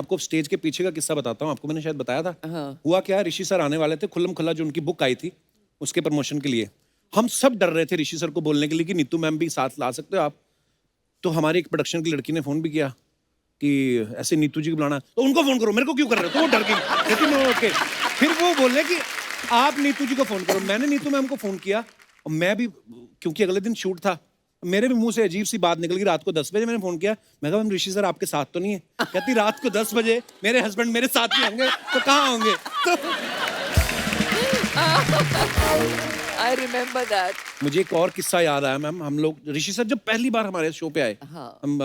आपको स्टेज के पीछे का किस्सा बताता हूँ, आपको मैंने शायद बताया था। हाँ। हुआ क्या, ऋषि सर आने वाले थे, खुल्लम खुल्ला जो उनकी बुक आई थी उसके प्रमोशन के लिए। हम सब डर रहे थे ऋषि सर को बोलने के लिए कि नीतू मैम भी साथ ला सकते हो आप। तो हमारी एक प्रोडक्शन की लड़की ने फोन भी किया कि ऐसे नीतू जी को बुलाना, तो उनको फोन करो, मेरे को क्यों कर रहे हो? तो वो डर गई, लेकिन ओके। फिर वो बोले कि आप नीतू जी को फोन करो। मैंने नीतू मैम को फोन किया और मैं भी, क्योंकि अगले दिन शूट था, मेरे भी मुंह से अजीब सी बात निकल गई। रात को 10 बजे मैंने फोन किया, मैं कहा मैम ऋषि सर आपके साथ तो नहीं है? कहती रात को 10 बजे मेरे हस्बैंड मेरे साथ नहीं होंगे तो कहाँ होंगे? तो I remember that. मुझे एक और किस्सा याद आया मैम। हम लोग, ऋषि सर जब पहली बार हमारे शो पे आए, हाँ। हम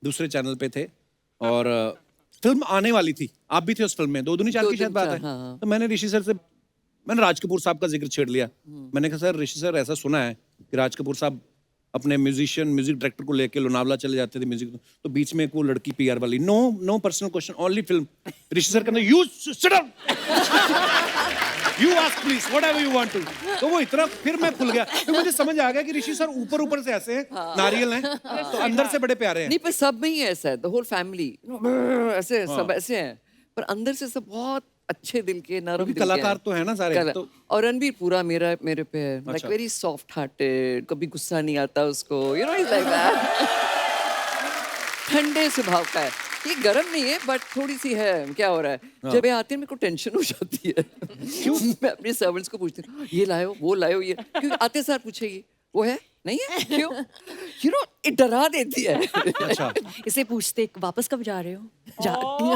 दूसरे चैनल पे थे और फिल्म आने वाली थी, आप भी थे उस फिल्म में, 2 दूनी 4 दो की शायद दूनी बात चार, है। हाँ। तो मैंने ऋषि सर से, मैंने राज कपूर साहब का जिक्र छेड़ लिया। मैंने कहा सर, ऋषि सर ऐसा सुना है कि राज कपूर साहब अपने म्यूजिक डायरेक्टर को लेके लोनावला चले जाते थे म्यूजिक, तो बीच में एक वो लड़की पीआर वाली, no personal question, only film. Rishi sir कहते you sit down, you ask please whatever you want to. तो वो इतना, फिर मैं खुल गया, तो मुझे समझ आ गया कि ऋषि सर ऊपर से ऐसे हैं, नारियल हैं, तो अंदर से बड़े प्यारे हैं। नहीं, पर सब में ही ऐसा है, द होल फैमिली ऐसे सब ऐसे हैं, पर अंदर से सब बहुत अच्छे दिल के, नरम दिल के कलाकार हैं। तो है ना सारे, तो और रणबीर पूरा मेरे पे है, लाइक अच्छा। वेरी सॉफ्ट हार्टेड, कभी गुस्सा नहीं आता उसको, you know, is like that. ठंडे स्वभाव का है, ये गर्म नहीं है, बट थोड़ी सी है। क्या हो रहा है? जब ये आते हैं मेरे को टेंशन हो जाती है। क्यों? मैं अपने सर्वेंट्स को पूछती हूँ, ये लाओ वो लाओ, ये क्यों आते सार पूछेगी, वो है नहीं है, क्यों? यू नो, ये डरा देती है। अच्छा। इसे पूछते वापस कब जा रहे हो?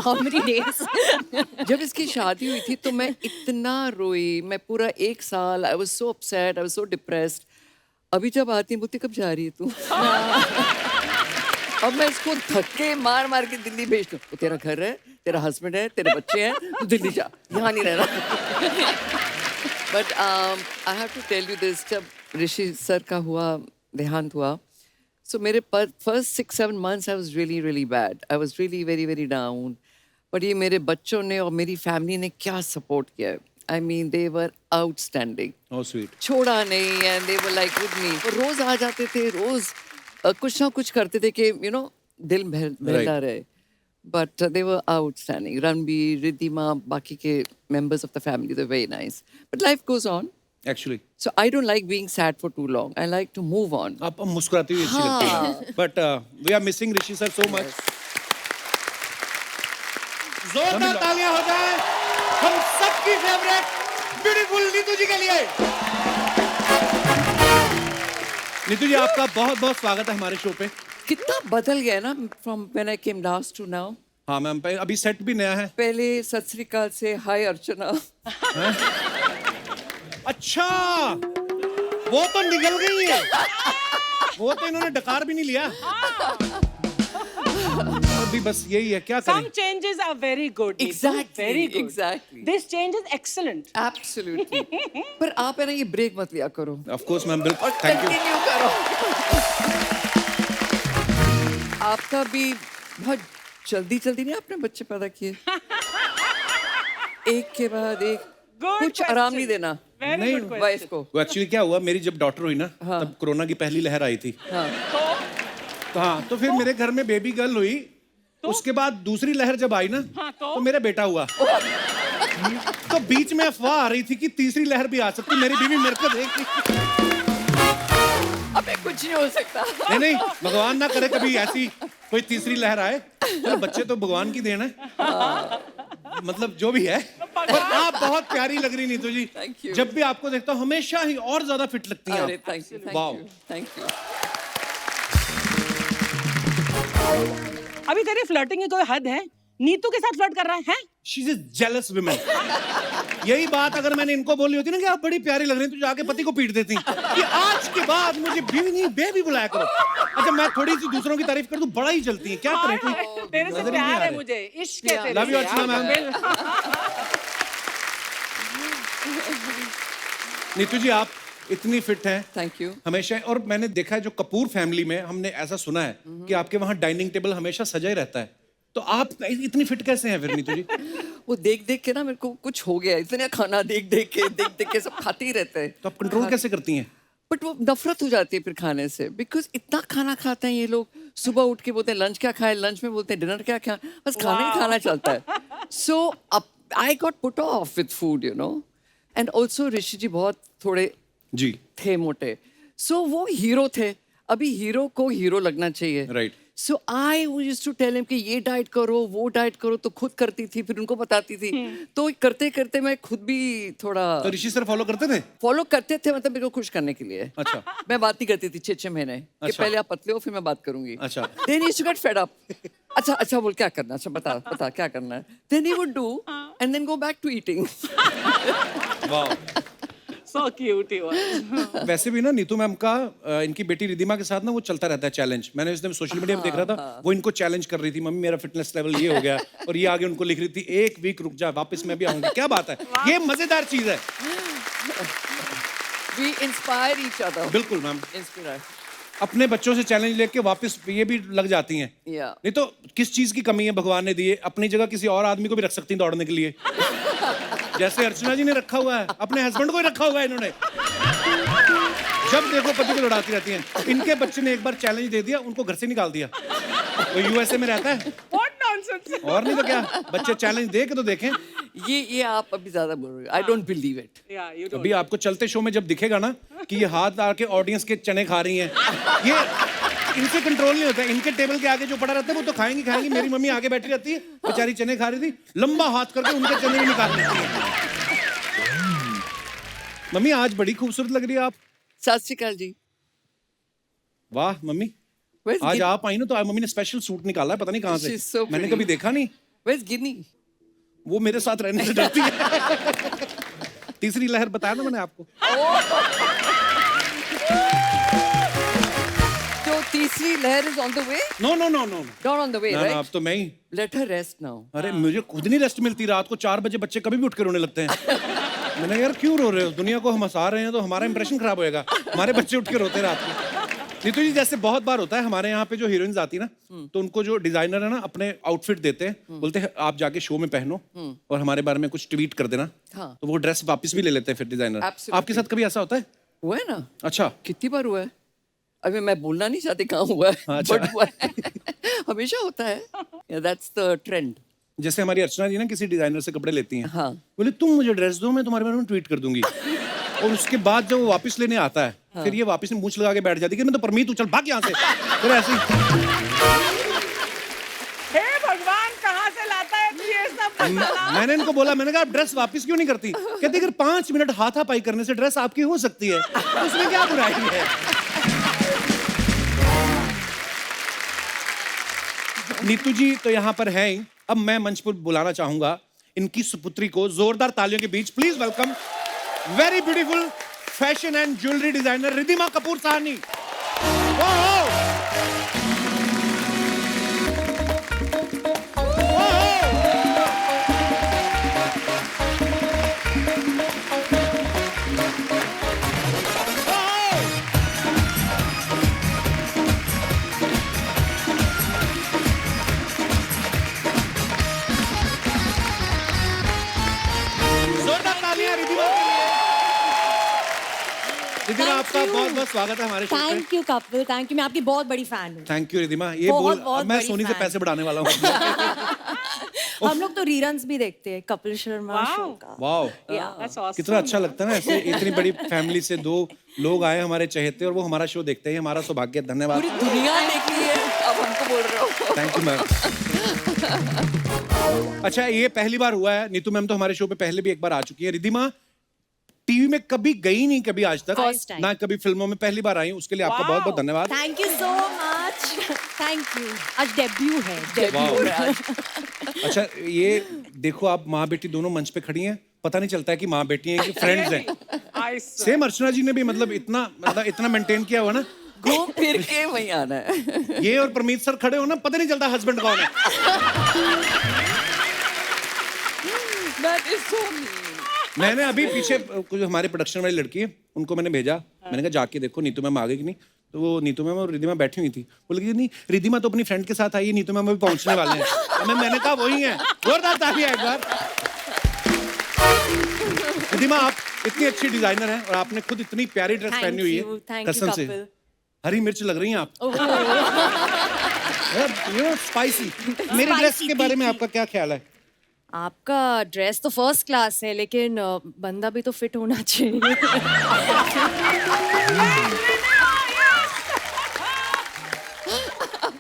How many days? जब इसकी शादी हुई थी तो मैं इतना रोई, मैं पूरा 1 साल, I was so upset, I was so depressed. अभी जब आती है बोलती कब जा रही है तू? अब मैं इसको धक्के मार मार के दिल्ली भेजती हूँ। तेरा घर है, तेरा हस्बैंड है, तेरे बच्चे हैं, तू दिल्ली जा, यहाँ नहीं रहना। But I have to tell you this, जब ऋषि सर का देहांत हुआ, so मेरे first 6-7 months I was really bad. I was really very down. But ये मेरे बच्चों ने और मेरी फैमिली ने क्या सपोर्ट किया है। I mean they were outstanding. Oh sweet. छोड़ा नहीं, and they were like with me. और रोज आ जाते थे, रोज कुछ ना कुछ करते थे कि you know दिल बहलता रहे. But they were outstanding. Ranbir, Riddhima, बाकी के members of the family, they were very nice. But life goes on. Actually. So I don't like being sad for too long. I like to move on. आप मुस्कुराती हुई अच्छी लगती हैं। But we are missing Rishi sir so much. जोरदार तालियां हो जाए हम सबकी फेवरेट ब्यूटीफुल नीतू जी के लिए। नीतू जी, आपका बहुत बहुत स्वागत है हमारे शो पे। कितना बदल गया है ना from when I came last to now. हाँ मैम, अभी सेट भी नया है। पहले सत श्री अकाल से हाय अर्चना। अच्छा, वो तो निकल गई है, वो तो इन्होंने डकार भी नहीं लिया। अभी बस यही है, क्या करें? Some changes are very good. Neetu. Exactly, Very good. exactly. This change is excellent. Absolutely. पर आप है ना ये ब्रेक मत लिया करो। Of course मैम, बिल्कुल। और थैंक यू। कंटिन्यू करो। आपका भी बहुत जल्दी नहीं आपने बच्चे पैदा किए? एक के बाद एक, Good कुछ आराम नहीं देना Very good question. वाइफ को। वो एक्चुअली क्या हुआ, मेरी जब डॉटर हुई ना, तब कोरोना की पहली लहर आई थी। तो हाँ, तो फिर मेरे घर में बेबी गर्ल हुई, उसके बाद दूसरी लहर जब आई ना, तो मेरा बेटा हुआ। तो बीच में अफवाह आ रही थी कि तीसरी लहर भी आ सकती, मेरी बीवी मेरे को देखी। अबे कुछ नहीं हो सकता। नहीं, भगवान ना करे कभी ऐसी कोई तीसरी लहर आए। तो बच्चे तो भगवान की देन है, मतलब जो भी है। और आप बहुत प्यारी लग रही नीतू जी। Thank you. जब भी आपको देखता हूँ हमेशा ही और ज्यादा फिट लगती हैं अरे आप। Thank you, wow. Thank you. अभी तेरी फ्लर्टिंग की कोई हद है? नीतू के साथ फ्लर्ट कर रहा है? She's a jealous woman. यही बात अगर मैंने इनको बोली होती ना कि आप बड़ी प्यारी लग रही हैं, तो जाके पति को पीट देती कि आज के बाद मुझे बीवी नहीं बेबी बुलाया करो। अच्छा, मैं थोड़ी सी दूसरों की तारीफ कर दूं, बड़ा ही जलती है, क्या करें? तेरे से प्यार है मुझे, इश्क है तेरे लव यू से, अर्चना यार। मैम। नीतू जी, आप इतनी फिट हैं थैंक यू। हमेशा। और मैंने देखा है जो कपूर फैमिली में, हमने ऐसा सुना है कि आपके वहाँ डाइनिंग टेबल हमेशा सजा ही रहता है। तो आप इतनी फिट कैसे हैं फिर नीतू जी? वो देख के ना मेरे को कुछ हो गया, इतना खाना देख के सब खाते ही रहते हैं। तो आप कंट्रोल कैसे करती हैं? बट वो नफरत हो जाती है फिर खाने से, बिकॉज इतना खाना खाते हैं ये लोग. सुबह उठ के बोलते हैं लंच क्या खाए, लंच में बोलते हैं डिनर क्या खाए, बस खाना ही खाना चलता है. So I got put off with food, you know. And also Rishi ji बहुत थोड़े जी थे मोटे, सो वो हीरो थे. अभी हीरो को हीरो लगना चाहिए. Right. So I used to tell him कि ये डाइट करो वो डाइट करो, तो खुद करती थी फिर उनको बताती थी. तो करते करते मैं खुद भी थोड़ा तो ऋषि सर फॉलो करते थे? फॉलो करते थे, मतलब मेरे को खुश करने के लिए. अच्छा. मैं बात नहीं करती थी 6-6 महीने कि अच्छा. पहले आप पतले हो फिर मैं बात करूंगी. अच्छा. Then he get fed up. अच्छा अच्छा बोल क्या करना, अच्छा बता बता क्या करना है. Then he would do and then go back to eating. वाह. So cute he was. वैसे भी ना नीतू मैम का इनकी बेटी रिधिमा के साथ ना वो चलता रहता है चैलेंज. मैंने इस दिन सोशल मीडिया पे देख रहा था, वो इनको चैलेंज कर रही थी, मम्मी मेरा फिटनेस लेवल ये हो गया, और ये आगे उनको लिख रही थी 1 वीक रुक जा वापस मैं भी आऊंगी. क्या बात है, ये मजेदार चीज है. We inspire each other. बिल्कुल मैम. इंस्पायर. अपने बच्चों से चैलेंज लेके वापस ये भी लग जाती हैं. या नहीं तो किस चीज की कमी है भगवान ने दी है, अपनी जगह किसी और आदमी को भी रख सकती हैं दौड़ने के लिए. जैसे अर्चना जी ने रखा हुआ है, अपने हस्बैंड को ही रखा हुआ है इन्होंने. जब देखो पति को दौड़ाती रहती हैं. इनके बच्चे ने एक बार चैलेंज दे दिया, उनको घर से निकाल दिया. वो यूएसए में रहता है. What nonsense. और नहीं तो क्या, बच्चे चैलेंज दे के तो देखें. ये आप अभी ज्यादा बोल रहे हो. I don't believe it. Yeah, you don't. अभी आपको चलते शो में जब दिखेगा ना कि ये हाथ आके ऑडियंस के चने खा रही हैं, ये इनसे कंट्रोल नहीं होता. इनके टेबल के आगे जो पड़ा रहता है वो तो खाएंगी खाएंगी. मेरी मम्मी आगे बैठी रहती है, बेचारी चने खा रही थी, लंबा हाथ करके उनके चने भी निकाल लेती है. मम्मी आज बड़ी खूबसूरत लग रही है आप. सत श्री अकाल जी. वाह मम्मी, Where's आज Gin- आप आई ना तो आज मम्मी ने स्पेशल सूट निकाला है, पता नहीं कहाँ से. She's so मैंने pretty. कभी देखा नहीं. Where's Ginny? वो मेरे साथ रहने से डरती है. तीसरी लहर बताया ना मैंने आपको. तो तीसरी लहर is on the way. No no no no. Not on the way, ना right? ना अब तो मैं ही. Let her rest now. अरे मुझे खुद नहीं रेस्ट मिलती. रात को 4 बजे बच्चे कभी भी उठ के रोने लगते हैं. मैंने यार क्यों रो रहे हो, दुनिया को हम हंसा रहे हैं तो हमारा इंप्रेशन खराब होएगा. हमारे बच्चे उठ के रोते हैं रात को. नीतू जी जैसे बहुत बार होता है हमारे यहाँ पे जो हीरोइंस आती है ना, तो उनको जो डिजाइनर है ना अपने आउटफिट देते हैं, बोलते हैं आप जाके शो में पहनो और हमारे बारे में कुछ ट्वीट कर देना. हाँ. तो वो ड्रेस वापस भी ले लेते हैं फिर डिजाइनर. Absolutely. आपके साथ कभी ऐसा होता है? हुआ है ना. अच्छा. कितनी बार हुआ है. अभी मैं बोलना नहीं चाहती कहाँ हुआ है, अच्छा. बट हुआ है. हमेशा होता है. That's the trend. जैसे हमारी अर्चना जी ना किसी डिजाइनर से कपड़े लेती हैं, हाँ. बोले तुम मुझे ड्रेस दो मैं तुम्हारे बारे में ट्वीट कर दूंगी. और उसके बाद जब वो वापस लेने आता है, फिर ये वापस मूंछ लगा के बैठ जाती है कि मैं तो परमीत तू चल भाग यहाँ से. फिर ऐसे ही. हे भगवान कहाँ से लाता है तू ये सब मसाला? मैंने इनको बोला, मैंने कहा आप ड्रेस वापस क्यों नहीं करती. कहती अगर 5 मिनट हाथापाई करने से ड्रेस आपकी हो सकती है तो उसमें क्या बुराई है. नीतू जी तो यहाँ पर हैं ही. अब मैं मंच पर बुलाना चाहूंगा इनकी सुपुत्री को. जोरदार तालियों के बीच please welcome very beautiful fashion and jewellery designer Ridhima Kapoor Sahni. जोरदार तालियां रिधिमा के लिए. रिधिमा आपका बहुत बहुत स्वागत है हमारे शो पे. Thank you Kapil, thank you. मैं आपकी बहुत बड़ी फैन हूँ. Thank you Ridhima. ये बहुत, बोल बहुत अब मैं बड़ी सोनी से fan. पैसे बढ़ाने वाला हूँ. हम लोग तो रीरन्स भी देखते हैं कपिल शर्मा Wow. शो का. वाओ. That's awesome. कितना अच्छा लगता है ना ऐसे इतनी बड़ी फैमिली से 2 लोग आए हमारे चहेते और वो हमारा शो देखते हैं. हमारा सौभाग्य. धन्यवाद. पूरी दुनिया देखी है, अब हमको बोल रहे हो. Thank you ma'am. अच्छा ये पहली बार हुआ है. नीतू मैम तो हमारे शो पे पहले भी एक बार आ चुकी है. रिधिमा टीवी में कभी गई नहीं कभी आज तक. First time. ना कभी फिल्मों में, पहली बार आई. उसके लिए आपका बहुत बहुत धन्यवाद. Thank you so much. Thank you. आज डेब्यू है. Debut हो रहा है आज. अच्छा ये देखो आप माँ बेटी दोनों मंच पे खड़ी हैं. पता नहीं चलता है कि माँ बेटी हैं कि फ्रेंड्स हैं. I swear. सेम अर्चना जी ने भी मतलब इतना मेंटेन किया हुआ ना. घूम फिर के वहीं आना है. ये और परमीत सर खड़े हो ना, पता नहीं चलता हस्बैंड कौन है. That is so mean. मैंने अभी पीछे कुछ हमारे प्रोडक्शन वाली लड़की है उनको मैंने भेजा. मैंने कहा जाके देखो नीतू मैम आ गई कि नहीं. तो वो नीतू मैम और रिधिमा बैठी हुई थी. बोले कि नहीं रिधिमा तो अपनी फ्रेंड के साथ आई है, नीतू मैम अभी पहुंचने वाले हैं. मैंने कहा वही है. जोरदार तालियां एक बार. रिधिमा आप इतनी अच्छी डिजाइनर है और आपने खुद इतनी प्यारी ड्रेस Thank पहनी हुई you, है thank you, कसम से couple. हरी मिर्च लग रही हैं आप यू नो स्पाइसी मेरी ड्रेस के बारे में आपका क्या ख्याल है आपका ड्रेस तो फर्स्ट क्लास है, लेकिन बंदा भी तो फिट होना चाहिए.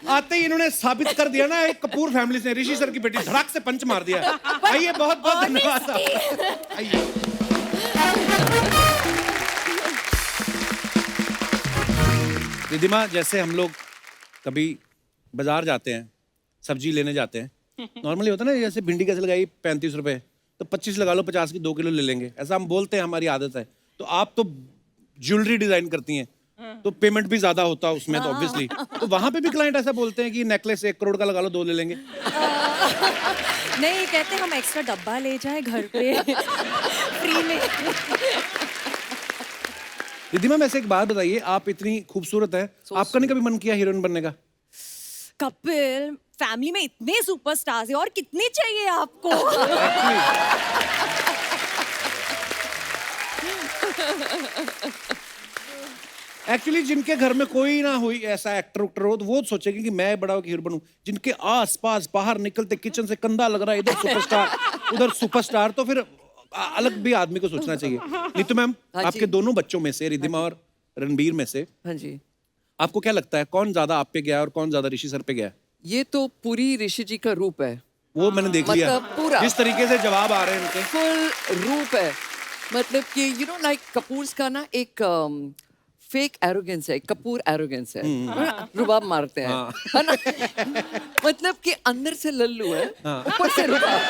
आते ही इन्होंने साबित कर दिया ना एक कपूर फैमिली से ऋषि सर की बेटी धड़ाक से पंच मार दिया आइए बहुत बहुत धन्यवाद आपका। आइए रिधिमा जैसे हम लोग कभी बाजार जाते हैं सब्जी लेने जाते हैं नॉर्मली होता है ना जैसे भिंडी कैसे लगाई 35 रुपए तो 25 लगा लो 50 की 2 किलो ले लेंगे ऐसा हम बोलते हैं हमारी आदत है तो आप तो ज्वेलरी डिजाइन करती हैं तो पेमेंट भी ज्यादा होता है उसमें तो ऑब्वियसली तो वहां पे भी क्लाइंट ऐसा बोलते हैं कि नेकलेस 1 करोड़ का लगा लो 2 ले लेंगे नहीं, कहते हम एक्स्ट्रा डब्बा ले जाए घर पे फ्री में. रिधिमा वैसे एक बात बताइए आप इतनी खूबसूरत है आपका नहीं कभी मन किया हीरोइन बनने का कपिल, फैमिली में इतने सुपरस्टार्स हैं और कितने चाहिए आपको? एक्चुअली जिनके घर में कोई ना हुई ऐसा एक्टर उक्टर हो तो वो सोचेंगे कि मैं बड़ा हीरो बनूं जिनके आस पास बाहर निकलते किचन से कंधा लग रहा है इधर सुपरस्टार उधर सुपरस्टार तो फिर अलग भी आदमी को सोचना चाहिए नीतू मैम हाँ जी। आपके दोनों बच्चों में से रिधिमा और रणबीर में से हाँ जी, आपको क्या लगता है कौन ज्यादा आप पे गया और कौन ज्यादा ऋषि सर पे गया ये तो पूरी ऋषि जी का रूप है, वो मैंने देख लिया मतलब पूरा। जिस तरीके से जवाब आ रहे हैं उनके फुल रूप है. मतलब कि यू नो लाइक कपूर्स का ना एक फेक एरोगेंस है, कपूर एरोगेंस है, रुबाब मारते हैं, है ना? मतलब कि अंदर से लल्लू है, ऊपर से रुबाब.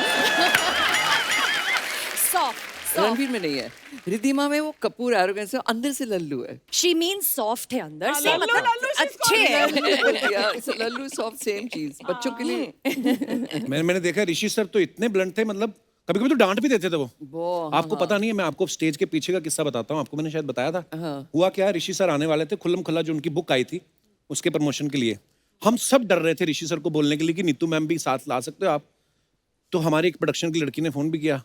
सॉफ्ट. रणवीर में नहीं है, रिधिमा में वो कपूर एरोगेंस है, अंदर से लल्लू है. शी मीन सॉफ्ट है अंदर से, लल्लू, मतलब लल्लू, she's अच्छे हैं. लल्लू सॉफ्ट सेम चीज बच्चों के लिए. मैंने देखा ऋषि सर तो इतने ब्लंट थे मतलब कभी कभी तो डांट भी देते थे वो आपको पता नहीं है मैं आपको स्टेज के पीछे का किस्सा बताता हूँ आपको मैंने शायद बताया था हुआ क्या ऋषि सर आने वाले थे खुल्लम खुल्ला जो उनकी बुक आई थी उसके प्रमोशन के लिए हम सब डर रहे थे ऋषि सर को बोलने के लिए कि नीतू मैम भी साथ ला सकते हो आप तो हमारी एक प्रोडक्शन की लड़की ने फोन भी किया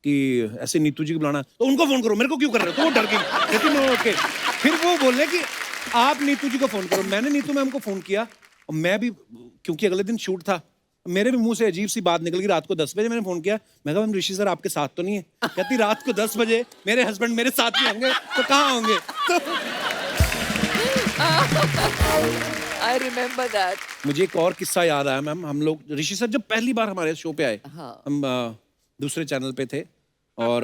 कि ऐसे नीतू जी को बुलाना तो उनको फोन करो मेरे को क्यों कर रहे हो तो वो डर गई लेकिन ओके फिर वो बोले कि आप नीतू जी को फोन करो मैंने नीतू मैम को फोन किया और मैं भी क्योंकि अगले दिन शूट था मेरे भी मुंह से अजीब सी बात निकल गई रात को 10 बजे मैंने फोन किया मैं कहा मैम ऋषि सर आपके साथ तो नहीं है कहती रात को 10 बजे मेरे हस्बैंड मेरे साथ ही होंगे तो कहाँ होंगे आई रिमेम्बर दैट. मुझे एक और किस्सा याद आया मैम हम लोग ऋषि सर जब पहली बार हमारे शो पे आए हम दूसरे चैनल पे थे और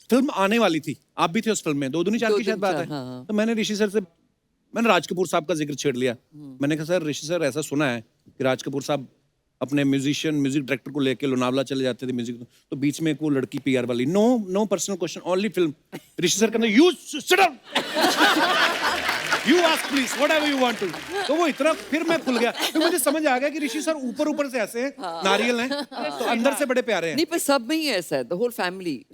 फिल्म आने वाली थी आप भी थे उस फिल्म में 2 दूनी 4 की शायद बात है तो मैंने ऋषि सर से मैंने राज कपूर साहब का जिक्र छेड़ लिया मैंने कहा सर ऋषि सर ऐसा सुना है कि राज कपूर साहब अपने म्यूजिक डायरेक्टर को लेके लोनावला चले जाते थे म्यूजिक तो बीच में एक वो लड़की पीआर वाली no personal question only film Rishi sir कहते you sit down you ask please whatever you want to तो वो इतना फिर मैं खुल गया फिर मुझे समझ आ गया कि ऋषि सर ऊपर से ऐसे हैं नारियल हैं तो अंदर से बड़े प्यारे हैं नहीं पर सब में ही ऐसा है, द होल फैमिली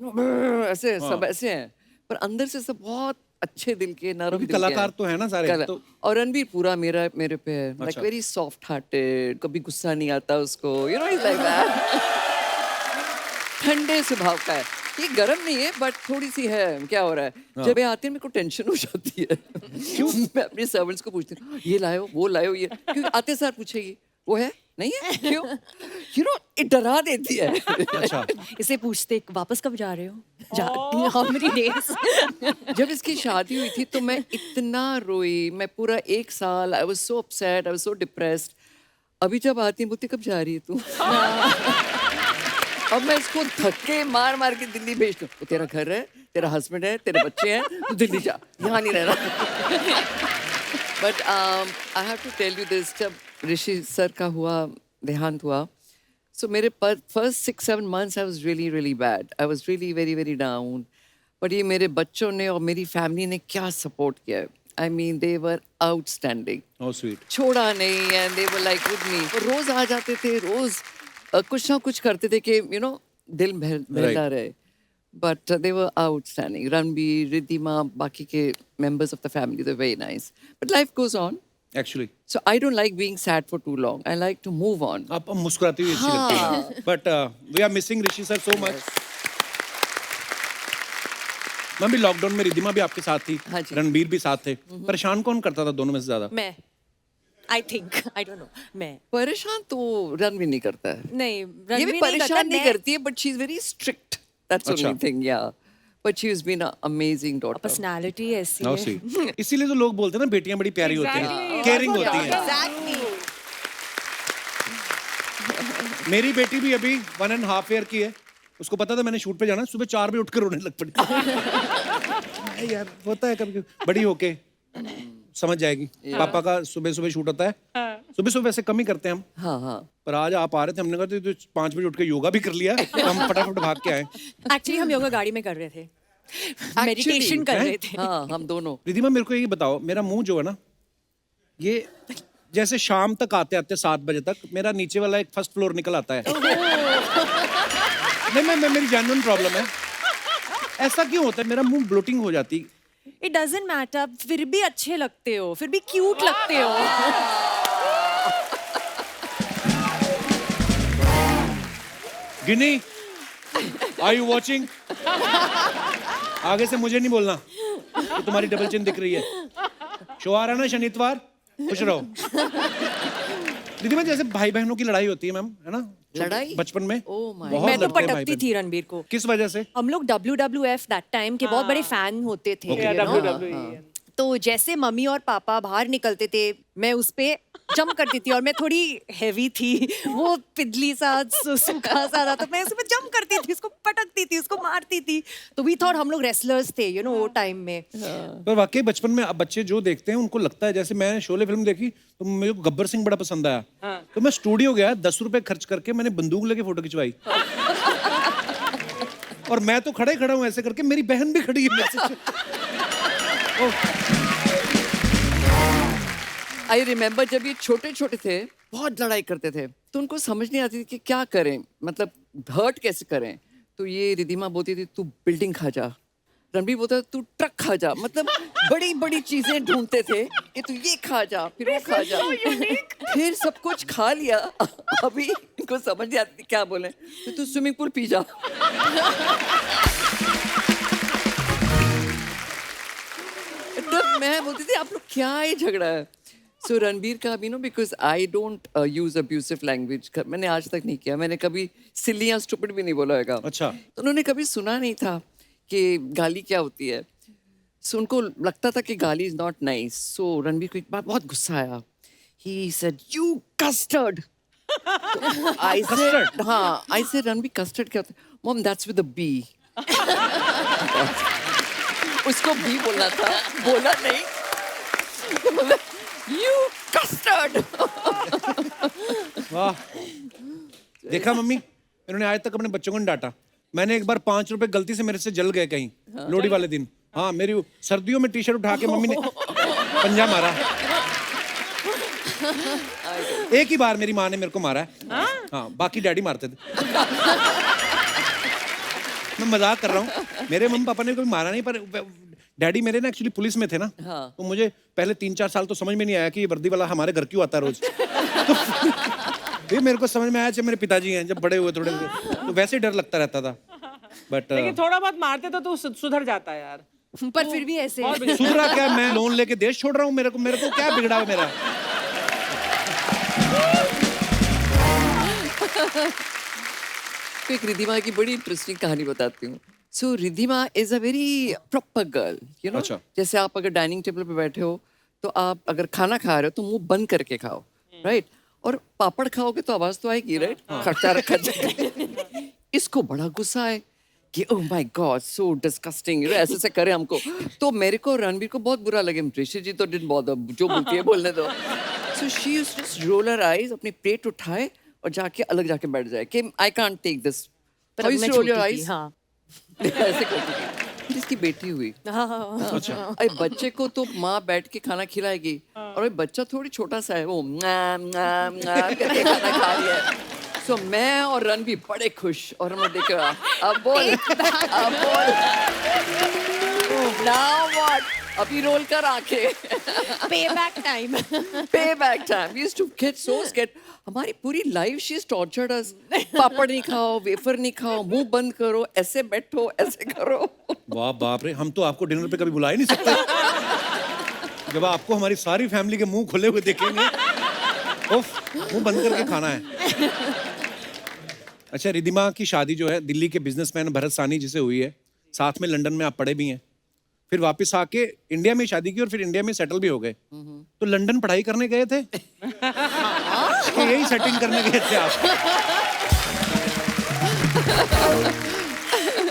ऐसे सब ऐसे हैं पर अंदर से सब बहुत अच्छे दिल के नरम दिल के कलाकार हैं. तो है ना सारे तो और रणबीर पूरा मेरे पे है लाइक वेरी सॉफ्ट हार्टेड कभी गुस्सा नहीं आता उसको you know is like that ठंडे स्वभाव का है ये गरम नहीं है बट थोड़ी सी है क्या हो रहा है जब ये आती है मेरे को टेंशन हो जाती है क्यों मैं अपने सर्वेंट्स को पूछती हूँ ये लाओ वो लाओ ये क्योंकि आते सार पूछेगी वो है नहीं है क्यों यू नो ये डरा देती है. अच्छा इसे पूछते वापस कब जा रहे हो हाउ मेनी डेज. जब इसकी शादी हुई थी तो मैं इतना रोई मैं पूरा 1 साल I was so upset I was so depressed. अभी जब आती है बोलती कब जा रही है तू अब मैं इसको धक्के मार के दिल्ली भेज दूँ वो तेरा घर है तेरा हस्बैंड है तेरे बच्चे हैं तू दिल्ली जा यहाँ नहीं रहना. But I have to tell you this जब ऋषि सर का देहांत हुआ so मेरे first 6-7 months I was really bad I was really very down but ये मेरे बच्चों ने और मेरी फैमिली ने क्या सपोर्ट किया I mean they were outstanding oh sweet छोड़ा नहीं and they were like with me रोज आ जाते थे रोज कुछ ना कुछ करते थे कि you know दिल बहलता रहे but they were outstanding Ranbir Riddhima बाकी के members of the family they were very nice but life goes on actually so I don't like being sad for too long I like to move on. आप मुस्कुराती हुई अच्छी लगती हैं but we are missing Rishi sir so much ma'am भी lockdown में रिद्धिमा भी आपके साथ थी, हाँ जी। रणबीर भी साथ थे, परेशान कौन करता था दोनों में से ज्यादा? मैं I think I don't know मैं परेशान तो रणवीर नहीं करता है, नहीं ये रणवीर भी नहीं करता, परेशान नहीं मैं करती है, but she is very strict, that's अच्छा। Only thing, yeah but she has been a amazing daughter. Personality ऐसी नाउ है सी, इसीलिए तो लोग बोलते हैं ना बेटियां बड़ी प्यारी होती हैं, Exactly. केयरिंग होती हैं। एग्जैक्टली मेरी बेटी भी अभी 1.5 ईयर की है, उसको पता था मैंने शूट पे जाना, सुबह 4 बजे उठ कर रोने लग पड़ी। नहीं यार, होता है कभी, बड़ी होके समझ जाएगी। पापा का सुबह सुबह शूट होता है, सुबह सुबह वैसे कम ही करते हैं हम, हाँ हाँ, पर आज आप आ रहे थे, हमने कहा तो 5 बजे उठ के योगा भी कर लिया, तो हम फटाफट भाग के आए। एक्चुअली हम योगा गाड़ी में कर रहे थे, मेडिटेशन कर रहे थे। हाँ हम दोनों। रिद्धिमा मेरे को ये बताओ, मेरा मुंह जो है ना, ये जैसे शाम तक आते आते 7 बजे तक मेरा नीचे वाला एक फर्स्ट फ्लोर निकल आता है। नहीं मैं मेरी जेन्युइन प्रॉब्लम है, ऐसा क्यों होता है? मेरा मुंह ब्लोटिंग हो जाती। इट डजंट मैटर, फिर भी अच्छे लगते हो, फिर भी क्यूट लगते हो। गिनी, आर यू वॉचिंग? आगे से मुझे नहीं बोलना कि तुम्हारी डबल चिन दिख रही है। शो आ रहा है ना शनिवार, खुश रहो। दीदी मैं जैसे भाई बहनों की लड़ाई होती है मैम, है ना? लड़ाई? बचपन में Oh my बहुत मैं तो लड़ते हैं भाई पटकती बहन। थी रणबीर को। किस वजह से? हम लोग WWF दैट टाइम के बहुत बड़े फैन होते थे, Okay. you know? WWE. तो जैसे मम्मी और पापा बाहर निकलते थे, मैं उस पे जंप करती थी, और मैं थोड़ी हैवी थी, वो पिदली सा सूखा सा था, तो मैं उस पे जंप करती थी, उसको पटकती थी, उसको मारती थी। तो वी थॉट हम लोग रेसलर्स थे, यू नो, वो टाइम में। पर वाकई बचपन में अब बच्चे जो देखते हैं उनको लगता है, जैसे मैं शोले फिल्म देखी तो मेरे को गब्बर सिंह बड़ा पसंद आया, तो मैं स्टूडियो गया, 10 रुपए खर्च करके मैंने बंदूक लेके फोटो खिंचवाई। और मैं तो खड़ा हूँ ऐसे करके, मेरी बहन भी खड़ी है मेरे से। आई रिमेम्बर जब ये छोटे छोटे थे, बहुत लड़ाई करते थे, तो उनको समझ नहीं आती थी कि क्या करें, मतलब हर्ट कैसे करें। तो ये रिद्धिमा बोलती थी तू बिल्डिंग खा जा, रणबीर बोलता था तू ट्रक खा जा, मतलब बड़ी बड़ी चीजें ढूंढते थे कि तू ये खा जा, फिर वो खा जा, फिर सब कुछ खा लिया। अभी इनको समझ नहीं आती क्या बोले, तो तू स्विमिंग पूल पी जा। तब मैं बोलती थी आप लोग क्या ये झगड़ा है। सो रणबीर का भी no, because I don't use abusive language, मैंने आज तक नहीं किया, मैंने कभी सिली या स्टूपिड भी नहीं बोला होगा। अच्छा। तो उन्होंने कभी सुना नहीं था कि गाली क्या होती है। सो उनको लगता था कि गाली is not nice. So Ranbir को एक बार बहुत गुस्सा आया, he said you custard. I said हाँ, आई सेड रणबीर कस्टर्ड क्या होता है? Mom that's with a B. उसको बी बोलना था, बोला नहीं, यू कस्टर्ड। वाह, देखा मम्मी, इन्होंने आज तक अपने बच्चों को नहीं डांटा। मैंने एक बार 5 रुपए गलती से मेरे से जल गए कहीं लोहड़ी वाले दिन। हाँ, मेरी सर्दियों में टी शर्ट उठा के मम्मी ने पंजा मारा। एक ही बार मेरी माँ ने मेरे को मारा है। हाँ, बाकी डैडी मारते थे। मैं मजाक कर रहा हूँ, मेरे मम्मी पापा ने कभी मारा नहीं, पर डैडी मेरे ना एक्चुअली पुलिस में थे ना, हाँ। तो मुझे पहले 3-4 साल तो समझ में नहीं आया कि ये वर्दी वाला हमारे घर क्यों आता है रोज। तो ये मेरे को समझ में आया जब मेरे पिताजी हैं, जब बड़े हुए थोड़े, तो वैसे डर लगता रहता था। बट लेकिन थोड़ा बहुत मारते तो सुधर जाता है यार। पर फिर भी ऐसे सुधरा क्या? मैं लोन लेके देश छोड़ रहा हूँ, मेरे को क्या बिगड़ा हुआ मेरा? तो एक रिद्धिमा की बड़ी इंटरेस्टिंग कहानी बताती हूँ। So Riddhima is a very proper girl, you know. अच्छा। जैसे आप अगर डाइनिंग टेबल पे बैठे हो, तो आप अगर खाना खा रहे हो तो मुंह बंद करके खाओ, राइट? और पापड़ खाओगे तो आवाज तो आएगी, राइट? खर्चा रखा जाए। इसको बड़ा गुस्सा है कि oh my God so disgusting, ऐसे ऐसे करे हमको। तो मेरे को रणबीर को बहुत बुरा लगे, ऋषि जी तो डिडंट बॉदर, जो बोलती है बोलने दो। So she used to just roll her eyes, अपनी प्लेट उठाए और जाके अलग जाके बैठ जाए कि आई कांट टेक दिस। पर हाउ अब मैं यू रोल योर छोटी थी, आईज? हाँ। ऐसे करती थी। फिर इसकी बेटी हुई। अच्छा। अरे बच्चे को तो माँ बैठ के खाना खिलाएगी, और बच्चा थोड़ी छोटा सा है, वो करके खाना खा रही है। सो मैं और रणबीर बड़े खुश, और हम देखा अब बोल, अब बोल, now what? अभी रोल कर आंखें. पे back time. Payback time. We used to get so scared. हमारी पूरी लाइफ she's tortured us. पापड़ नहीं खाओ, वेफर नहीं खाओ, मुंह बंद करो, ऐसे बैठो, ऐसे करो. वाह बाप रे, हम तो आपको डिनर पे कभी बुला ही नहीं सकते. जब आपको हमारी सारी फैमिली के मुंह खुले हुए देखेंगे, उफ, मुंह बंद करके खाना है. अच्छा, रिधिमा की शादी जो है दिल्ली के बिजनेसमैन भरत सानी जी से हुई है. साथ में लंदन में आप पढ़े भी हैं. फिर वापस आके इंडिया में शादी की और फिर इंडिया में सेटल भी हो गए. तो लंदन पढ़ाई करने गए थे कि यही सेटिंग करने गए थे आप?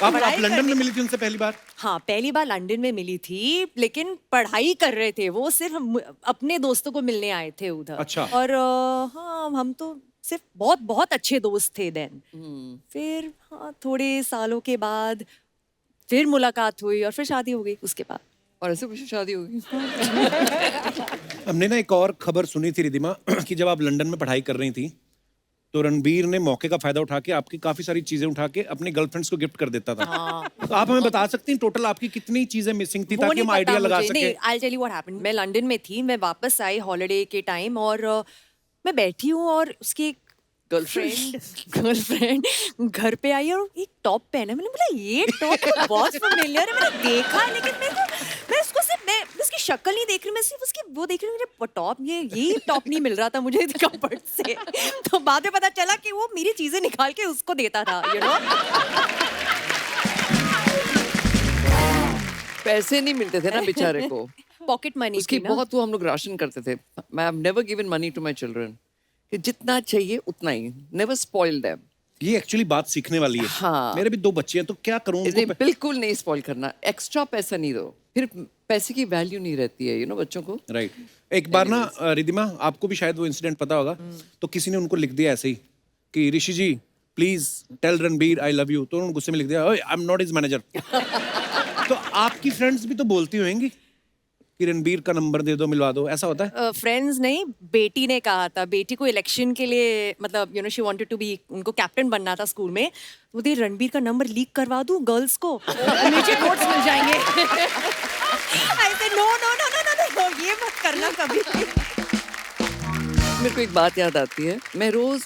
आप लंदन में मिली थी उनसे पहली बार? हाँ, पहली बार लंदन में मिली थी, लेकिन पढ़ाई कर रहे थे वो. सिर्फ अपने दोस्तों को मिलने आए थे उधर. अच्छा. और हाँ, हम तो सिर्फ बहुत बहुत अच्छे दोस्त थे देन. फिर हाँ, थोड़े सालों के बाद फिर मुलाकात हुई और फिर शादी हो गई उसके बाद. और ऐसे मुझे शादी हो गई. हमने ना एक और खबर सुनी थी रिधिमा कि जब आप लंदन में पढ़ाई कर रही थी तो रणबीर ने मौके का फायदा उठा के आपकी काफी सारी चीजें उठा के अपने गर्लफ्रेंड्स को गिफ्ट कर देता था. तो आप हमें बता सकती हैं टोटल आपकी कितनी चीजें मिसिंग थी वो ताकि नहीं हम पता आइडिया लगा मुझे. सके? नहीं, I'll tell you what happened. मैं लंदन में थी, मैं वापस आई हॉलिडे के टाइम और मैं बैठी हूँ और उसकी गर्लफ्रेंड घर पे आई और एक टॉप पहना. मैंने बोला ये टॉप तो बहुत फेमिलियर है, मैंने देखा लेकिन मैं उसको सिर्फ मैं उसकी शक्ल नहीं देख रही, मैं सिर्फ उसकी वो देख रही हूँ. मुझे टॉप ये टॉप नहीं मिल रहा था मुझे कपड़ से. तो बाद में पता चला कि वो मेरी चीजें निकाल के उसको देता था, you know? पैसे नहीं मिलते थे ना बेचारे को. पॉकेट मनी उसकी थी ना. बहुत वो हम लोग राशन करते थे. I have never given money to my children. कि जितना चाहिए उतना ही. Never spoil them. ये एक्चुअली बात सीखने वाली है. हाँ. मेरे भी 2 बच्चे हैं तो क्या करूं नहीं, उनको? बिल्कुल नहीं स्पॉइल करना. एक्स्ट्रा पैसा नहीं दो, फिर पैसे की वैल्यू नहीं रहती है, बच्चों को. राइट. एक बार ना रिधिमा, आपको भी शायद वो इंसिडेंट पता होगा. तो किसी ने उनको लिख दिया ऐसे ही कि Rishi ji please tell Ranbir I love you. तो उन्होंने गुस्से में लिख दिया I am not his manager. तो आपकी फ्रेंड्स भी तो बोलती होंगी कि रणबीर का नंबर दे दो, मिलवा दो, ऐसा होता है? फ्रेंड्स नहीं, बेटी ने कहा था. बेटी को इलेक्शन के लिए मतलब शी वांटेड टू बी, उनको कैप्टन बनना था स्कूल में. वो दे रणबीर का नंबर लीक करवा दूं गर्ल्स को, मुझे वोट्स मिल जाएंगे. I said no no no no no, ये मत करना कभी. मेरे को एक बात याद आती है. मैं रोज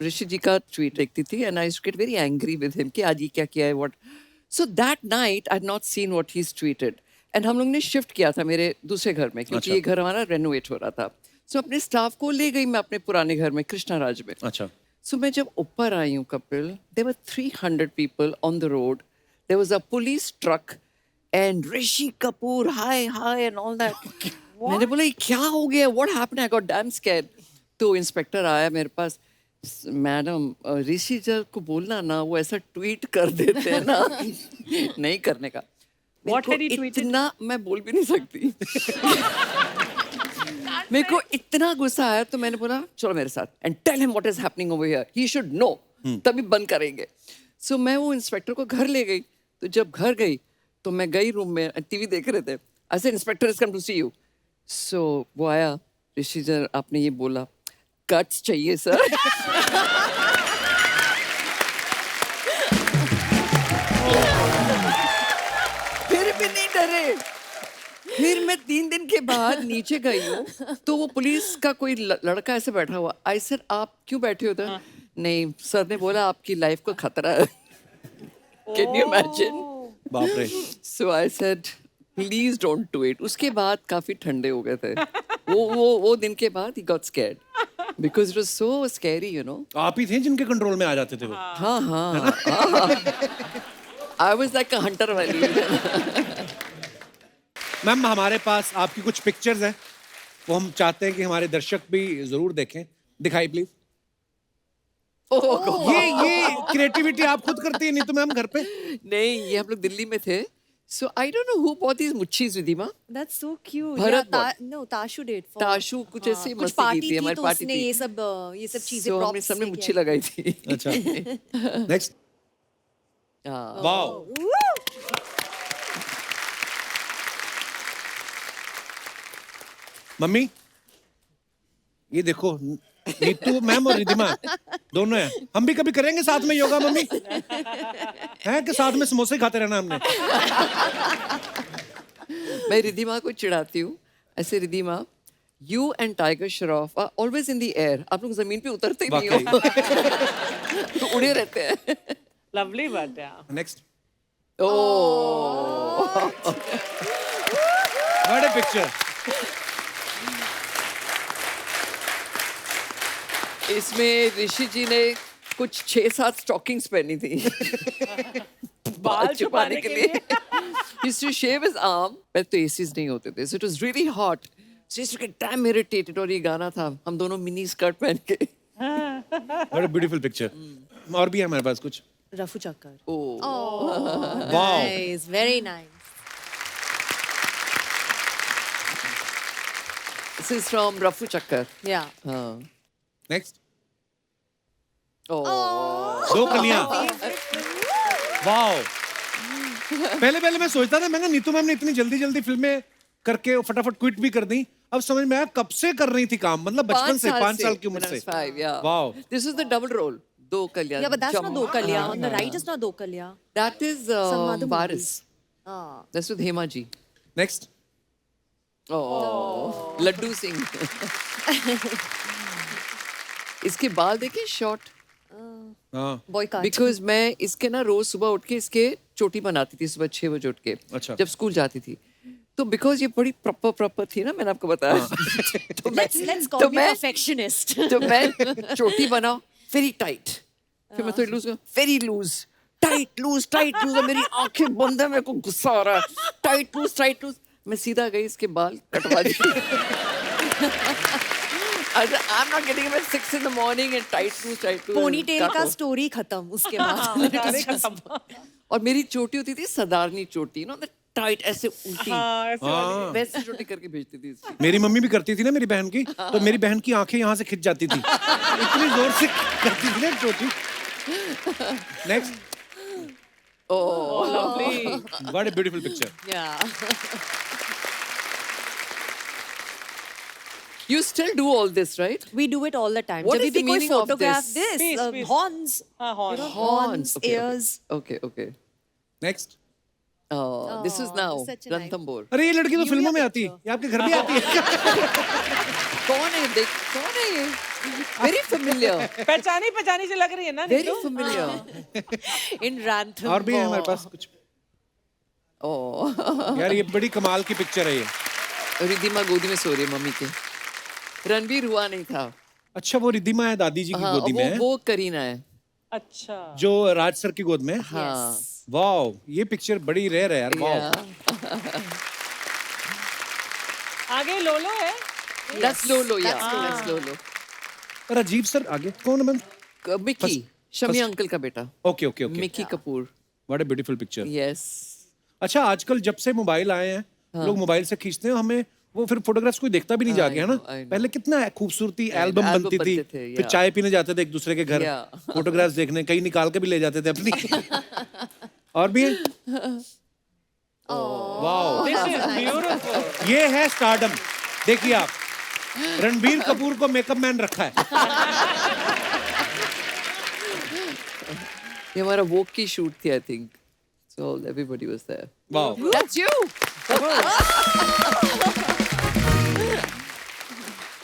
ऋषि जी का ट्वीट देखती थी and I used to get very angry with him कि आज ये क्या किया है, what. So that night I had not seen what he is tweeted and हम लोग ने शिफ्ट किया था मेरे दूसरे घर में क्योंकि ये घर हमारा रेनोवेट हो रहा था. सो अपने स्टाफ को ले गई मैं अपने पुराने घर में कृष्णा राज में. अच्छा. सो मैं जब ऊपर आई हूँ Kapil, there were 300 people on the road. There was a police truck and Rishi Kapoor hi hi and all that. मैंने बोला ये क्या हो गया, what happened, I got damn scared. तो इंस्पेक्टर आया मेरे पास. मैडम ऋषि जी को बोलना ना, वो ऐसा ट्वीट कर देते हैं ना. नहीं करने का. What had he tweeted? इतना मैं बोल भी नहीं सकती. मेरे को इतना गुस्सा आया तो मैंने बोला चलो मेरे साथ and tell him what is happening over here, he should know, तभी बंद करेंगे. सो मैं वो इंस्पेक्टर को घर ले गई. तो जब घर गई तो मैं गई रूम में, टीवी देख रहे थे. I said inspector is come to see you. So वो आया, ऋषि जी आपने ये बोला, कट्स चाहिए सर. फिर भी नहीं डरे. फिर मैं 3 दिन के बाद नीचे गई हूँ तो वो पुलिस का कोई लड़का ऐसे बैठा हुआ. आई सेड आप क्यों बैठे हो उधर? नहीं सर ने बोला आपकी लाइफ को खतरा है. Can you imagine? बाप रे. So I said please don't do it. उसके बाद काफी ठंडे हो गए थे. वो दिन के बाद he got scared because it was so scary, आप ही थे जिनके कंट्रोल में आ जाते थे वो? हाँ हाँ. I was like a Hunter वाली. मैम हमारे पास आपकी कुछ पिक्चर्स हैं, वो हम चाहते हैं कि हमारे दर्शक भी जरूर देखें. दिखाई प्लीज. ये क्रिएटिविटी आप खुद करती है नहीं तो मैम घर पे? नहीं, ये हम लोग दिल्ली में थे. So I don't know who bought these muchis, Vidima. That's so cute. Bharat Yeah, no, Tashu did. For, Tashu कुछ ऐसी कुछ मस्ती की पार्टी थी, थी हमारी तो पार्टी उसने थी. ये सब चीजें So हमने props सबने लेके मुच्छी आई. लगाई थी. अच्छा. नेक्स्ट. हाँ. वाओ. मम्मी ये देखो, नीतू मैम और रिधिमा दोनों हैं. हम भी कभी करेंगे साथ में योगा मम्मी? हैं कि साथ में समोसे खाते रहना हमने? मैं रिद्धिमा को चिढ़ाती हूँ ऐसे, Riddhima you and Tiger Shroff are always in the air, आप लोग जमीन पे उतरते ही नहीं हो तो उड़े रहते हैं। Lovely, but yeah. Next oh what a picture. इसमें ऋषि जी ने कुछ 6-7 स्टॉकिंग्स पहनी थी बाल छुपाने के लिए। Used to shave his arm, पहले तो एसीज नहीं होते थे, so it was really hot. So he used to get damn irritated, और ये गाना था, हम दोनों मिनी स्कर्ट पहन के। What a beautiful picture. और भी है हमारे पास कुछ। रफू चक्कर। Oh wow Nice, very nice. This is from Rafu Chakkar. Yeah. हाँ। नेक्स्ट ओह दो कलियां। वाओ पहले मैं सोचता था, मैं नीतू मैम ने इतनी जल्दी फिल्में करके फटाफट क्विट भी कर दी। अब समझ में आया कब से कर रही थी काम, मतलब बचपन से 5 साल की उम्र से। Wow This is the double role. दो कलियां। Yeah, but that's not Dokalia. On the right is not Dokalia. That is Some other Varis. Ah. That's with Hema ji. Next Oh, Laddu Singh. इसके बाल देखिए शॉर्ट, हाँ Boy cut. बिकॉज मैं इसके ना रोज सुबह उठ के इसके चोटी बनाती थी सुबह 6 बजे उठ के। अच्छा। जब स्कूल जाती थी तो बिकॉज ये बड़ी प्रॉपर थी ना, मैंने आपको बताया तो Let's call तो me मैं perfectionist. तो मैं चोटी बनाऊं वेरी टाइट, फिर मैं थोड़ी loose, very loose, tight loose, मेरी आंखें बंद है, मेरे को गुस्सा आ रहा है, टाइट लूज, मैं सीधा गई इसके बाल कटवा दिए। I'm not getting up at 6 in the morning and tight lose. Ponytail का स्टोरी खत्म उसके बाद। और मेरी चोटी होती थी सदारनी चोटी, नो टाइट ऐसे उल्टी, वैसे चोटी करके भेजती थी इसकी। मेरी मम्मी भी करती थी ना मेरी बहन की, तो मेरी बहन की आंखें यहाँ से खिंच जाती थी, इतनी जोर से करती थी ना छोटी। Next Oh, Lovely. What a beautiful picture. Yeah. you still do all this, right? We do it all the time. What जब is भी the कोई meaning of photograph this? this, Peace. horns, Horns. you know, Horns. horns, Okay, ears. Okay. Next Oh, this is now such a nice- Ranthambore. अरे ये लड़की तो फिल्मों में आती है, picture. ये आपके घर भी आती है। कौन है ये? Very familiar. पहचानी से लग रही है ना Very Neetu? familiar. In Ranthambore. और भी है हमारे पास कुछ। Oh. यार ये बड़ी कमाल की पिक्चर है ये। रिद्धिमा गोदी में सो रही है मम्मी के। रणबीर हुआ नहीं था। अच्छा वो रिद्धिमा है दादी जी की हाँ, गोदी में है, वो करीना है। अच्छा। जो राज सर की गोद में है। हाँ। वाओ ये पिक्चर बड़ी रेयर है यार। Wow Yeah. आगे लोलो है। That's Lolo, yeah. That's Lolo. और अजीब सर आगे कौन है? मिकी, शमी अंकल का बेटा। Okay okay okay Mickey Kapoor. What a beautiful picture. Yes. अच्छा आजकल जब से मोबाइल आए हैं लोग मोबाइल से खींचते हैं, हमें वो फिर फोटोग्राफ्स कोई देखता भी नहीं जाके, है ना? I know. पहले कितना खूबसूरती एल्बम एल्बम बनती थी, बनते थे, फिर yeah. चाय पीने जाते थे एक दूसरे के घर, Yeah. फोटोग्राफ्स देखने, कहीं निकाल के भी ले जाते थे अपनी। और भी है? Wow This is beautiful. ये है स्टारडम। देखिए आप रणबीर कपूर को मेकअप मैन रखा है। ये हमारा वोक की शूट थी, I think. So everybody was there. Wow That's you.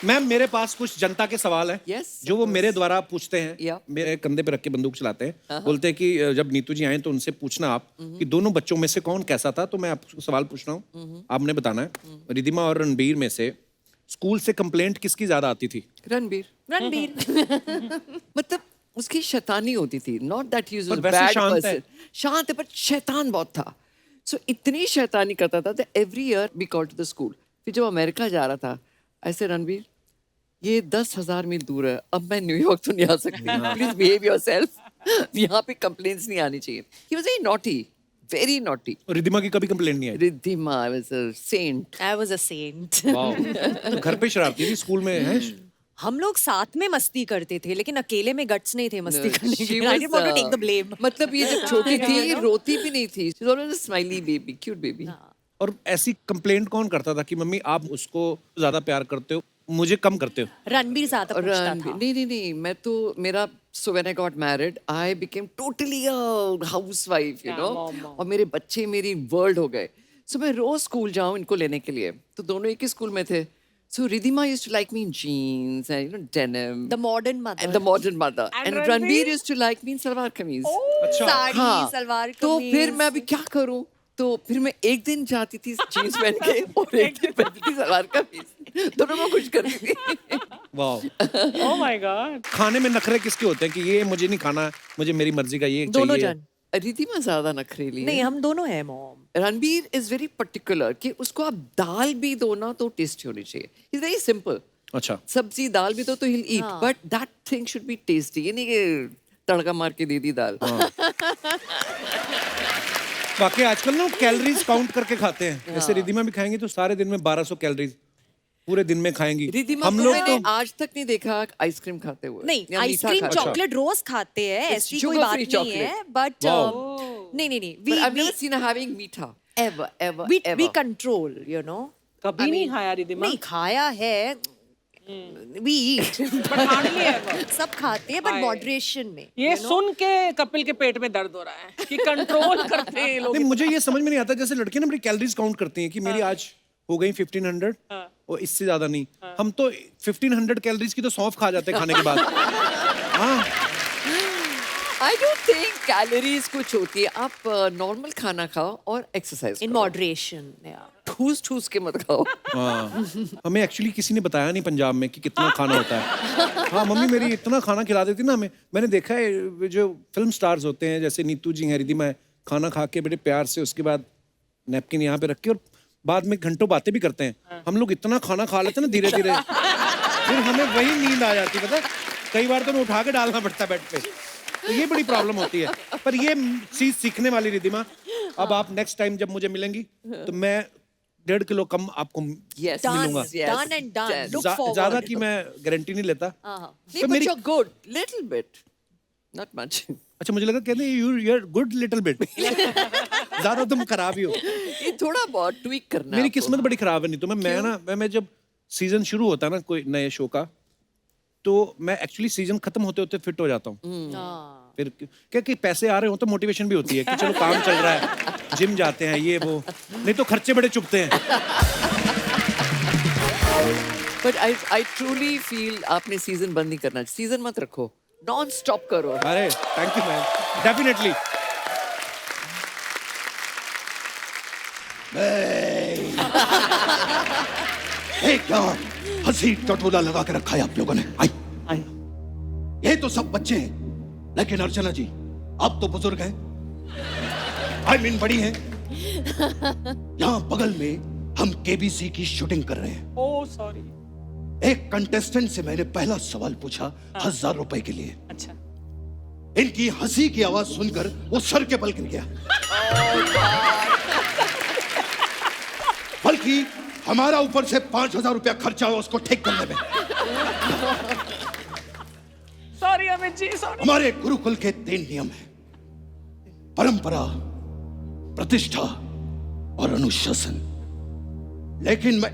Ma'am मेरे पास कुछ जनता के सवाल हैं Yes. जो वो मेरे द्वारा पूछते हैं। Yeah. मेरे कंधे पे रख के बंदूक चलाते हैं। बोलते हैं कि जब नीतू जी आए तो उनसे पूछना आप कि दोनों बच्चों में से कौन कैसा था। तो मैं आपको सवाल पूछ रहा हूँ, आपने बताना है। रिद्धिमा और रणबीर में से स्कूल से कंप्लेंट किसकी ज्यादा आती थी? रणबीर। मतलब उसकी शैतानी होती थी, नॉट दैट ही वाज पर अ वैसे बैड शांत है। पर्सन। शांत है पर शैतान बहुत था। सो इतनी शैतानी करता था that every year we call to the school. फिर जब अमेरिका जा रहा था ऐसे, रणबीर ये 10,000 मील दूर है, अब मैं न्यूयॉर्क तो नहीं आ सकती, प्लीज बिहेव योरसेल्फ, यहाँ पे कंप्लेंट्स नहीं आनी चाहिए। He was very naughty. और रिद्धिमा की कभी कंप्लेंट नहीं आई? Riddhima was a saint. I was a saint. Wow तो घर पे शरारती थी, स्कूल में है? हम लोग साथ में मस्ती करते थे लेकिन अकेले में गट्स नहीं थे मस्ती करने She के। I was, didn't want to take the blame. मतलब ये जब छोटी थी ये रोती भी नहीं थी। She was always a smiley baby, cute baby. और ऐसी कंप्लेंट कौन करता था कि मम्मी आप उसको ज्यादा प्यार करते हो, मुझे कम करते हो? रणबीर ज्यादा पूछता था। नहीं, मैं तो मेरा so when I got married, I became totally a housewife, you know. और मेरे बच्चे मेरी वर्ल्ड हो गए। So मैं रोज स्कूल जाऊँ इनको लेने के लिए, तो दोनों एक ही स्कूल में थे. So Ridhima used to like me in jeans and denim. The modern mother. And the modern mother. And And Ranveer? Ranveer used to like me in salwar kameez. अच्छा साड़ी, हाँ. सलवार तो कमीज. फिर मैं अभी क्या करूं? तो फिर मैं एक दिन जाती थी जीन्स पहन के और एक दिन पहनती थी सलवार कमीज. दोनों को खुश करती थी. वाह. Oh my God. खाने में नखरे किसके होते हैं कि ये मुझे नहीं खाना, मुझे मेरी मर्जी का ये दोनों चाहिए. जन. रिधिमा ज्यादा नखरेली नहीं है. हम दोनों हैं mom. Ranbir is very particular कि उसको आप दाल भी दो ना तो टेस्टी होनी चाहिए. Is very simple. अच्छा. सब्जी दाल भी दो तो he'll eat, हाँ. but that thing should be tasty. ये नहीं कि तड़का मार के दे दी दाल. बाकी आजकल ना कैलोरीज काउंट करके खाते हैं. जैसे रिधिमा भी खाएंगी तो सारे दिन में 1200 कैलोरीज पूरे दिन में खाएंगी. रिधिमा हम को लोग मैंने तो आज तक नहीं देखा आइसक्रीम खाते हुए. नहीं या मीठा आइसक्रीम खाते हुए. चॉकलेट रोज खाते हैं, It's ऐसी कोई sugar-free बात नहीं है. But Wow. नहीं But I've never seen her having मीठा. Ever, ever, we ever. Control you know. कभी नहीं खाया रिधिमा. नहीं खाया है. We eat. But hardly ever. सब खाते हैं बट Aye. मॉडरेशन में. ये सुन के कपिल के पेट में दर्द हो रहा है कि कंट्रोल करते हैं ये लोग. नहीं, मुझे ये समझ में नहीं आता जैसे लड़कियां ना अपनी कैलोरीज काउंट करती हैं कि मेरी आज हो गई 1500 और इससे ज्यादा नहीं. हम तो 1500 कैलोरीज की तो सौंफ खा जाते हैं खाने के बाद. हाँ. I don't think कैलोरीज कुछ होती है. आप नॉर्मल खाना खाओ और एक्सरसाइज इन मॉडरेशन. ठूस ठूस के मत खाओ. हाँ. हमें एक्चुअली किसी ने बताया नहीं पंजाब में कि कितना खाना होता है. हाँ मम्मी मेरी इतना खाना खिला देती ना हमें. मैंने देखा है जो फिल्म स्टार्स होते हैं जैसे नीतू जी हैं, रिधिमा है, खाना खा के बड़े प्यार से उसके बाद नैपकिन यहाँ पे रख के और बाद में घंटों बातें भी करते हैं. हम लोग इतना खाना खा लेते हैं ना धीरे धीरे फिर हमें वही नींद आ जाती है. पता है कई बार तो उठा के डालना पड़ता है बेड पे. तो ये बड़ी प्रॉब्लम होती है. पर ये चीज सीखने वाली रिधिमा. अब आप नेक्स्ट टाइम जब मुझे मिलेंगी तो मैं 1.5 किलो कम आपको Yes. मिलूंगा. Done and done. Look forward. ज्यादा की मैं गारंटी नहीं लेता. नहीं, तो but मेरी you're good. Little bit. Not much. अच्छा मुझे लगा कहते हैं you are good little bit. ज्यादा तुम खराब ही हो. ये थोड़ा बहुत ट्वीक करना मेरी आपको. किस्मत बड़ी खराब है. नहीं तो मैं ना मैं जब सीजन शुरू होता है ना कोई नए शो का तो मैं एक्चुअली सीजन खत्म होते होते फिट हो जाता हूँ. फिर क्या कि पैसे आ रहे हो तो मोटिवेशन भी होती है कि चलो काम चल रहा है, जिम जाते हैं ये वो. नहीं तो खर्चे बड़े चुभते हैं. But I truly feel आपने सीजन बंद नहीं करना. सीजन मत रखो. नॉन स्टॉप करो. अरे थैंक यू मैम. डेफिनेटली. क्या हंसी टटोला लगा के रखा है आप लोगों ने. आई ये तो सब बच्चे हैं लेकिन अर्चना जी आप तो बुजुर्ग हैं. आई मीन बड़ी हैं. यहाँ बगल में हम केबीसी की शूटिंग कर रहे हैं. Oh sorry. एक कंटेस्टेंट से मैंने पहला सवाल पूछा 1000 रुपए के लिए. अच्छा. इनकी हंसी की आवाज सुनकर वो सर के बल गिर गया. बल्कि हमारा ऊपर से 5000 रुपया खर्चा हुआ उसको ठीक करने में. Sorry अमित जी. Sorry. हमारे गुरुकुल के 3 नियम हैं. परंपरा, प्रतिष्ठा और अनुशासन. लेकिन मैं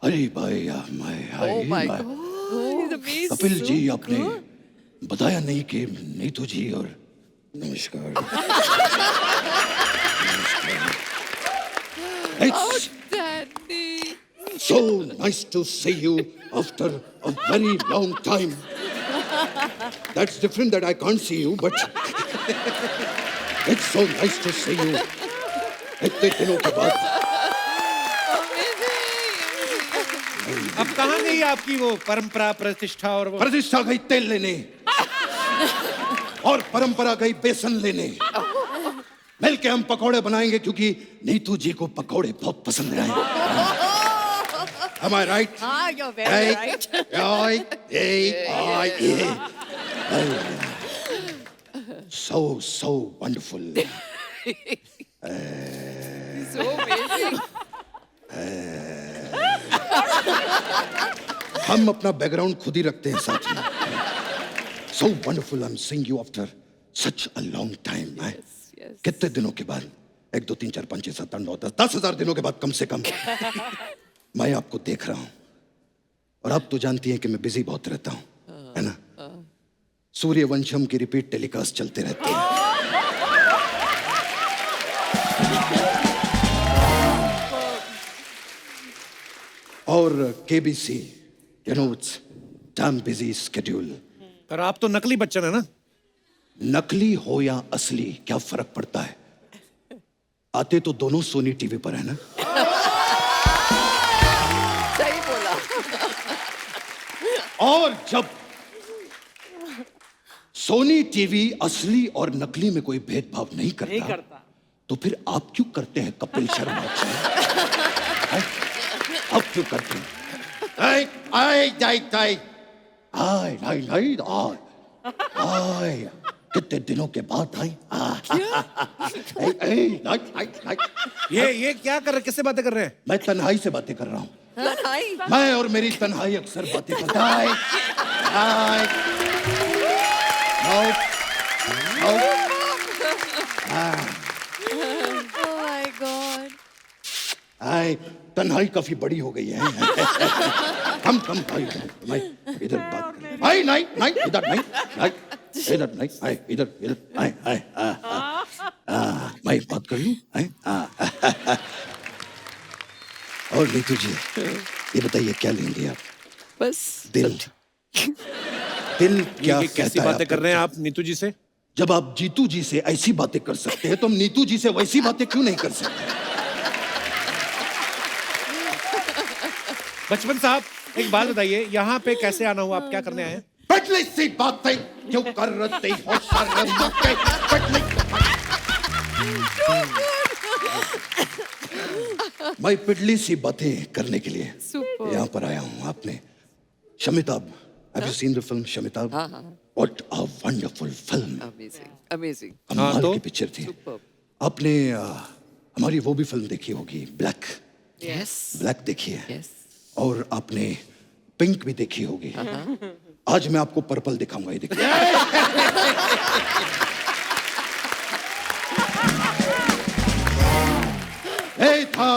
अरे भाई Oh my God. He's amazing. Kapil ji आपने बताया नहीं कि नीतू जी और नमस्कार. It's Daddy. so nice to see you after a very long time. That's different that I can't see you, but it's so nice to see you. इतने दिनों के बाद. अब कहाँ गई आपकी वो परंपरा प्रतिष्ठा और वो. प्रतिष्ठा गई तेल लेने और परंपरा गई बेसन लेने. मिलके हम पकौड़े बनाएंगे क्योंकि नीतू जी को पकौड़े बहुत पसंद हैं. Am I right? हाँ you're very right. So wonderful. So amazing. हम अपना बैकग्राउंड खुद ही रखते हैं साथ में. So wonderful. I'm seeing you after such a long time. Yes. कितने दिनों के बाद 1 2 3 4 5 6 7 8 9 10 10,000 दिनों के बाद कम से कम मैं आपको देख रहा हूं। और आप तो जानती हैं कि मैं बिजी बहुत रहता हूं, है ना? सूर्यवंशम की रिपीट टेलीकास्ट चलते रहते हैं। और KBC, you know, it's damn busy schedule. पर आप तो नकली बच्चन है ना? नकली हो या असली क्या फर्क पड़ता है? आते तो दोनों सोनी टीवी पर है ना। सही बोला। और जब सोनी टीवी असली और नकली में कोई भेदभाव नहीं करता, तो फिर आप क्यों करते हैं कपिल शर्मा शो? आप क्यों करते हैं? आई आई आई आई आई आई आई आई कितने दिनों के बाद आई। ये क्या कर रहे, किससे बातें कर रहे हैं? मैं तन्हाई से बातें कर रहा हूँ। लड़ाई। मैं और मेरी तन्हाई अक्सर बातें करता है। Oh my God. आए तन्हाई काफी बड़ी हो गई है। कम भाई, मैं इधर बात कर। आई नहीं नहीं इधर नहीं, इधर नहीं, आई इधर आई आई मैं बात कर लूं? और नीतू जी, ये बताइए क्या लेंगे आप? बस दिल क्या ये कैसी कहता है बातें कर रहे हैं आप नीतू जी से? जब आप जीतू जी से ऐसी बातें कर सकते हैं तो हम नीतू जी से वैसी बातें क्यों नहीं कर सकते? बचपन साहब, एक बात बताइए, यहाँ पे कैसे आना हुआ? आप क्या करने आए हैं? पटली सी बातें क्यों कर रही हो शर्म के? मैं पिटली सी बातें करने के लिए Super. यहाँ पर आया हूँ। आपने शमिताब, have you seen the film शमिताब? What a wonderful film. Amazing, amazing. कमाल तो? की पिक्चर थी। Superb. आपने हमारी वो भी फिल्म देखी होगी, ब्लैक। Yes. ब्लैक देखी है। Yes. और आपने पिंक भी देखी होगी। आज मैं आपको पर्पल दिखाऊंगा, ये देखिए। ये था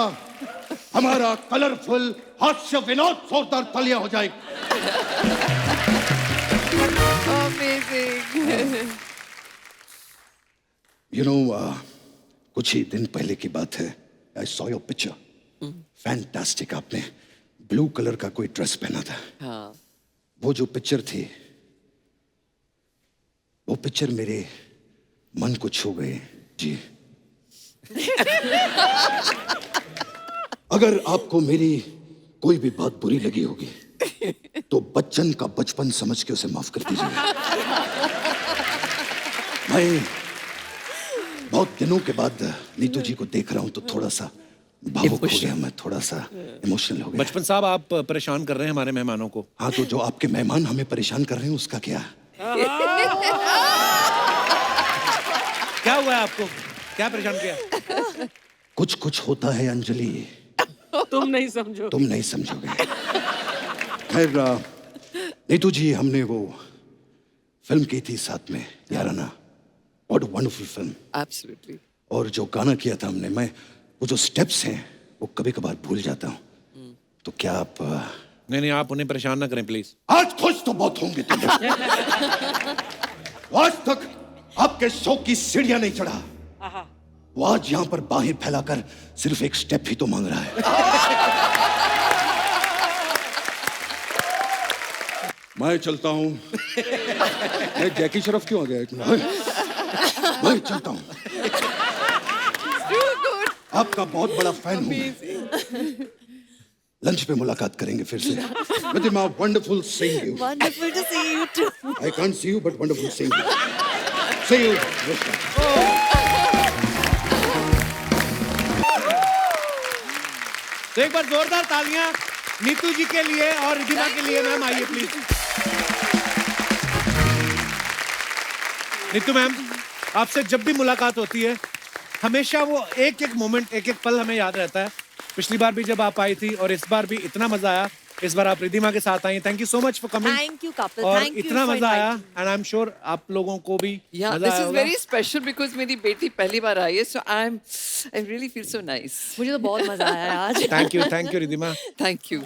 हमारा कलरफुल हास्य विनोद, जोरदार तालियां हो जाए। Amazing. You know, कुछ ही दिन पहले की बात है। I saw your picture. Fantastic. आपने ब्लू कलर का कोई ड्रेस पहना था। हाँ. वो जो पिक्चर थी, वो पिक्चर मेरे मन को छू गई जी। अगर आपको मेरी कोई भी बात बुरी लगी होगी तो बच्चन का बचपन समझ के उसे माफ कर दीजिए। मैं बहुत दिनों के बाद नीतू जी को देख रहा हूं तो थोड़ा सा भावुक हो गया, मैं थोड़ा सा इमोशनल हो गया। बचपन साहब, आप परेशान कर रहे हैं हमारे मेहमानों को। हाँ, तो जो आपके मेहमान हमें परेशान कर रहे हैं उसका क्या? क्या हुआ है आपको? क्या परेशान किया? कुछ होता है अंजलि, तुम नहीं समझो। तुम नहीं समझोगे। खैर नीतू जी, हमने वो फिल्म की थी साथ में, Yaarana. What a wonderful film. Absolutely. और जो गाना किया था हमने, मैं वो जो स्टेप्स हैं वो कभी कभार भूल जाता हूँ। तो क्या आप नहीं, आप उन्हें परेशान ना करें प्लीज। आज खुश तो बहुत होंगे तुम। आज तक आपके शो की सीढ़ियां नहीं चढ़ा, वो आज यहाँ पर बाहें फैलाकर सिर्फ एक स्टेप ही तो मांग रहा है। मैं चलता हूँ। मैं जैकी श्रॉफ क्यों आ गया इतना? मैं चलता हूँ। आपका बहुत बड़ा फैन हूँ। लंच पे मुलाकात करेंगे फिर से। Pratima, wonderful seeing you. Wonderful to see you too. I can't see you, but wonderful seeing you. See you. तो एक बार जोरदार तालियां नीतू जी के लिए और रिधिमा के लिए। मैम आइए प्लीज। नीतू मैम, आपसे जब भी मुलाकात होती है हमेशा वो एक एक मोमेंट, एक एक पल हमें याद रहता है। पिछली बार भी जब आप आई थी और इस बार भी इतना मजा आया इस बार आप रिद्धिमा के साथ आई। Thank you so much for coming. Thank you, couple. और Thank you इतना for मजा आया inviting and I am sure आप लोगों को भी Yeah, मजा this आया is होगा। very special because मेरी बेटी पहली बार आई है, so I really feel so nice. मुझे तो बहुत मजा आया आज। Thank you Riddhima. Thank you.